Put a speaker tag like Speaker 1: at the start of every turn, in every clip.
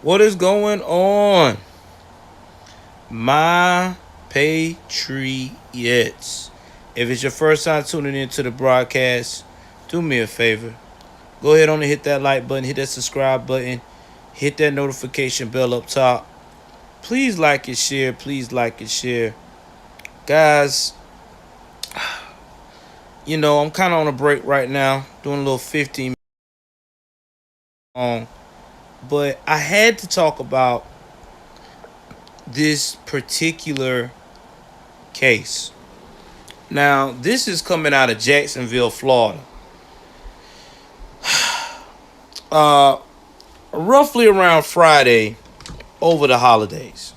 Speaker 1: What is going on, my patriots? If it's your first time tuning into the broadcast, do me a favor. Go ahead on and hit that like button, hit that subscribe button, hit that notification bell up top. Please like and share. Please like and share. Guys, I'm kind of on a break right now, doing a little 15 long. But I had to talk about this particular case. Now, this is coming out of Jacksonville, Florida. Roughly around Friday over the holidays,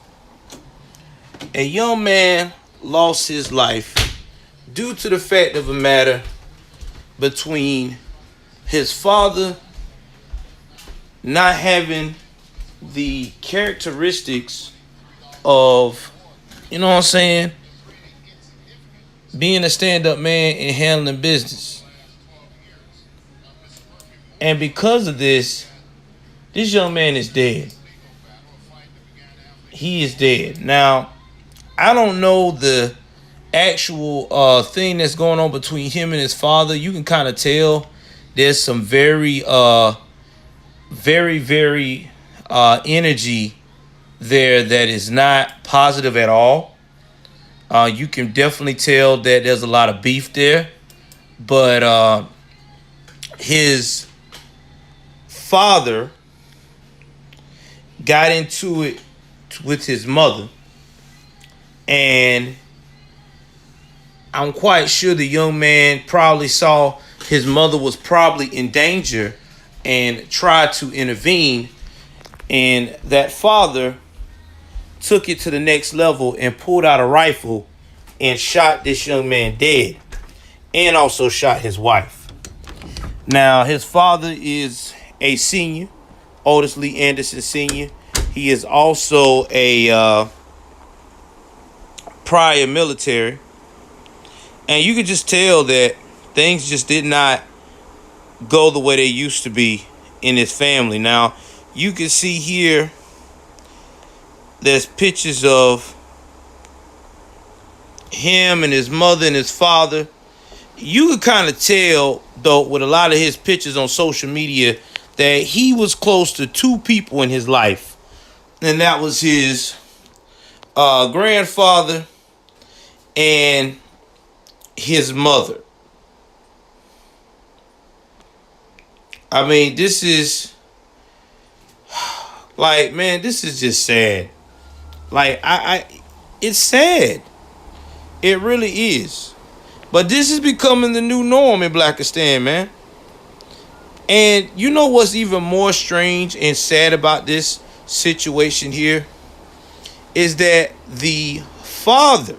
Speaker 1: a young man lost his life due to the fact of a matter between his father not having the characteristics of, being a stand-up man and handling business. And because of this young man is dead. He is dead. Now, I don't know the actual thing that's going on between him and his father. You can kind of tell there's some very energy there that is not positive at all. You can definitely tell that there's a lot of beef there. But his father got into it with his mother. And I'm quite sure the young man probably saw his mother was probably in danger and tried to intervene, and that father took it to the next level and pulled out a rifle and shot this young man dead, and also shot his wife. Now, his father is a senior, Otis Lee Anderson Sr. He is also a prior military, and you could just tell that things just did not go the way they used to be in his family. Now, you can see here there's pictures of him and his mother and his father. You could kind of tell, though, with a lot of his pictures on social media, that he was close to two people in his life. And that was his grandfather and his mother. I mean, this is like, man, this is just sad. Like, it's sad. It really is. But this is becoming the new norm in Blackistan, man. And you know what's even more strange and sad about this situation here is that the father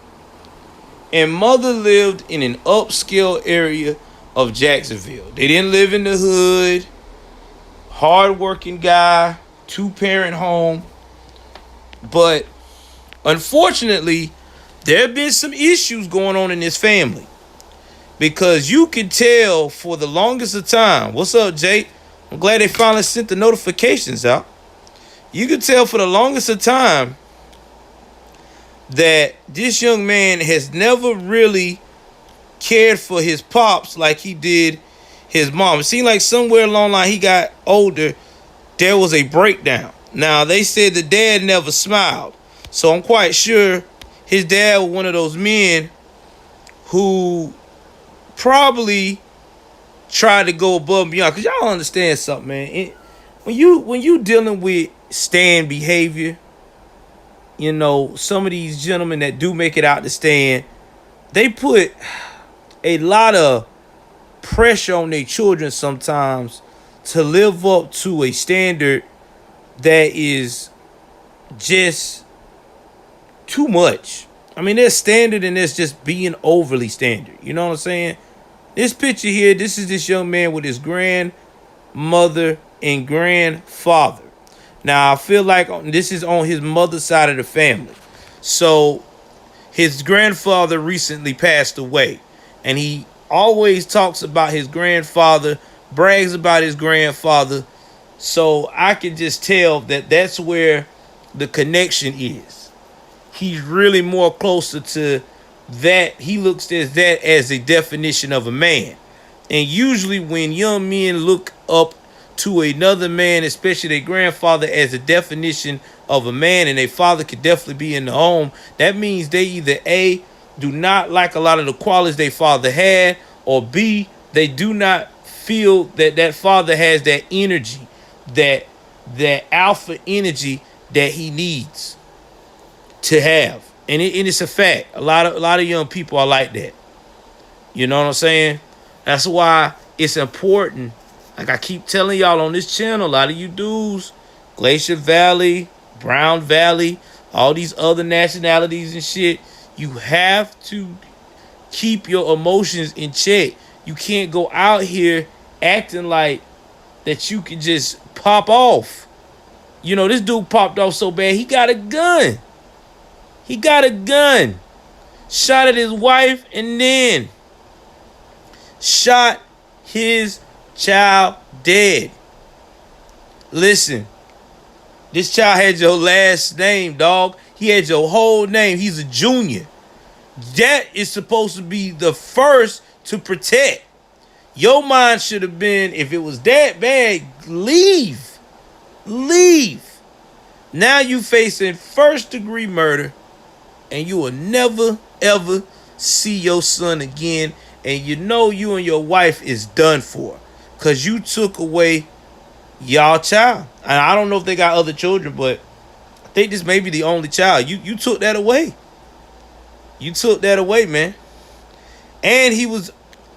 Speaker 1: and mother lived in an upscale area of Jacksonville. They didn't live in the hood. Hard-working guy, two-parent home. But unfortunately, there have been some issues going on in this family. Because you can tell for the longest of time. What's up, Jay? I'm glad they finally sent the notifications out. You can tell for the longest of time that this young man has never really cared for his pops like he did his mom. It seemed like somewhere along the line he got older, there was a breakdown. Now, they said the dad never smiled. So I'm quite sure his dad was one of those men who probably tried to go above and beyond. Because y'all understand something, man. When you dealing with stand behavior, you know, some of these gentlemen that do make it out the stand, they put a lot of pressure on their children sometimes to live up to a standard that is just too much. I mean, there's standard and there's just being overly standard. You know what I'm saying? This picture here, this is this young man with his grandmother and grandfather. Now, I feel like this is on his mother's side of the family. So, his grandfather recently passed away. And he always talks about his grandfather, brags about his grandfather. So, I can just tell that that's where the connection is. He's really more closer to that. He looks at that as a definition of a man. And usually when young men look up to another man, especially their grandfather, as a definition of a man, and their father could definitely be in the home, that means they either A, do not like a lot of the qualities their father had, or B, they do not feel that that father has that energy, that alpha energy that he needs to have. And it's a fact. A lot of young people are like that. You know what I'm saying? That's why it's important. Like I keep telling y'all on this channel, a lot of you dudes, Glacier Valley, Brown Valley, all these other nationalities and shit, you have to keep your emotions in check. You can't go out here acting like that you can just pop off. You know, this dude popped off so bad, he got a gun. He got a gun. Shot at his wife and then shot his child dead. Listen, this child had your last name, dog. He had your whole name. He's a junior. That is supposed to be the first to protect. Your mind should have been, if it was that bad, leave. Leave. Now you facing first degree murder, and you will never, ever see your son again. And you know you and your wife is done for. Because you took away y'all child. And I don't know if they got other children, but I think this may be the only child. You took that away. You took that away, man. And he was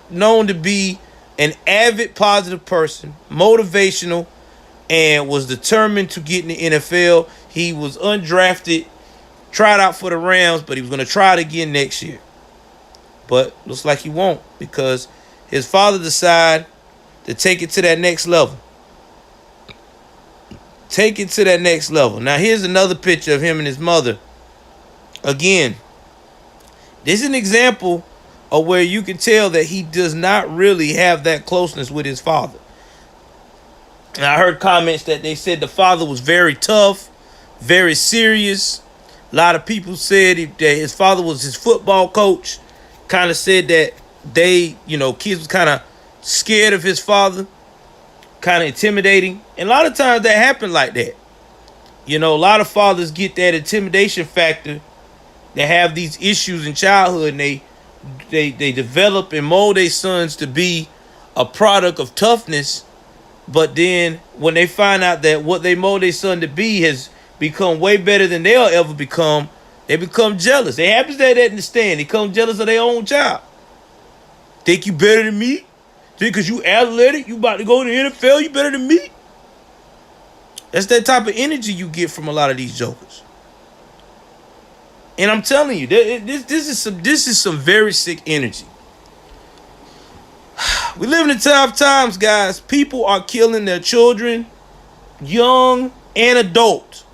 Speaker 1: known to be an avid, positive person, motivational, and was determined to get in the NFL. He was undrafted, tried out for the Rams, but he was going to try it again next year. But looks like he won't, because his father decided to take it to that next level. Take it to that next level. Now, here's another picture of him and his mother. Again, this is an example of where you can tell that he does not really have that closeness with his father. And I heard comments that they said the father was very tough, very serious. A lot of people said that his father was his football coach. Kind of said that they, kids was kind of scared of his father, kind of intimidating. And a lot of times that happened like that. A lot of fathers get that intimidation factor. They have these issues in childhood, and they develop and mold their sons to be a product of toughness. But then when they find out that what they mold their son to be has become way better than they'll ever become, they become jealous. They happen to that in the stand. They become jealous of their own child. Think you better than me? Think because you athletic, you about to go to the NFL, you better than me? That's that type of energy you get from a lot of these jokers. And I'm telling you, this is some very sick energy. We live in tough times, guys. People are killing their children, young and adult.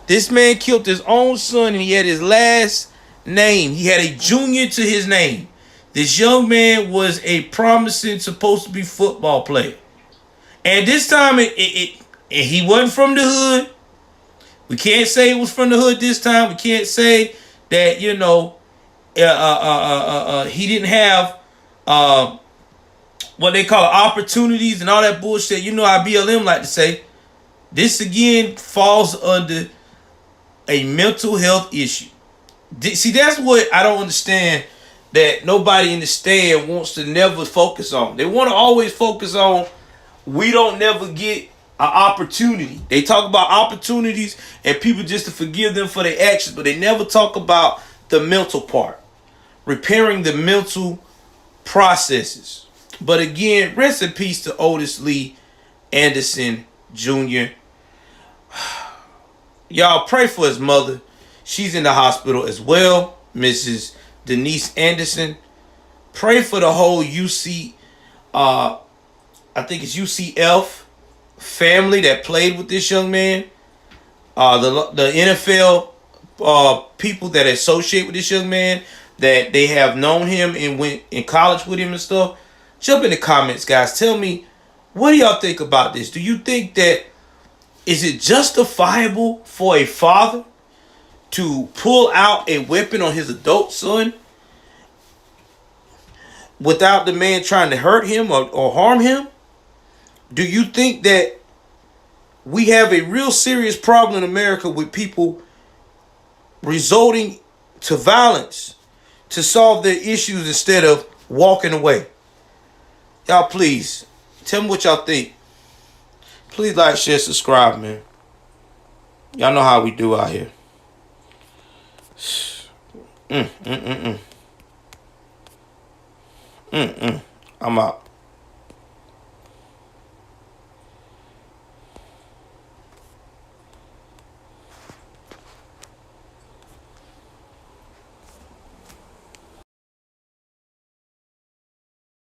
Speaker 1: This man killed his own son, and he had his last name. He had a junior to his name. This young man was a promising, supposed to be football player. And this time, he wasn't from the hood. We can't say it was from the hood this time. We can't say that, he didn't have what they call opportunities and all that bullshit. You know how BLM like to say. This, again, falls under a mental health issue. See, that's what I don't understand, that nobody in the stand wants to never focus on. They want to always focus on, we don't never get an opportunity. They talk about opportunities and people just to forgive them for their actions, but they never talk about the mental part, repairing the mental processes. But again, rest in peace to Otis Lee Anderson Jr. Y'all pray for his mother. She's in the hospital as well, Mrs. Denise Anderson. Pray for the whole UC, I think it's UCF family that played with this young man. The NFL people that associate with this young man, that they have known him and went in college with him and stuff. Jump in the comments, guys. Tell me, what do y'all think about this? Do you think that, is it justifiable for a father to pull out a weapon on his adult son without the man trying to hurt him or harm him? Do you think that we have a real serious problem in America with people resorting to violence to solve their issues instead of walking away? Y'all, please, tell me what y'all think. Please like, share, subscribe, man. Y'all know how we do out here.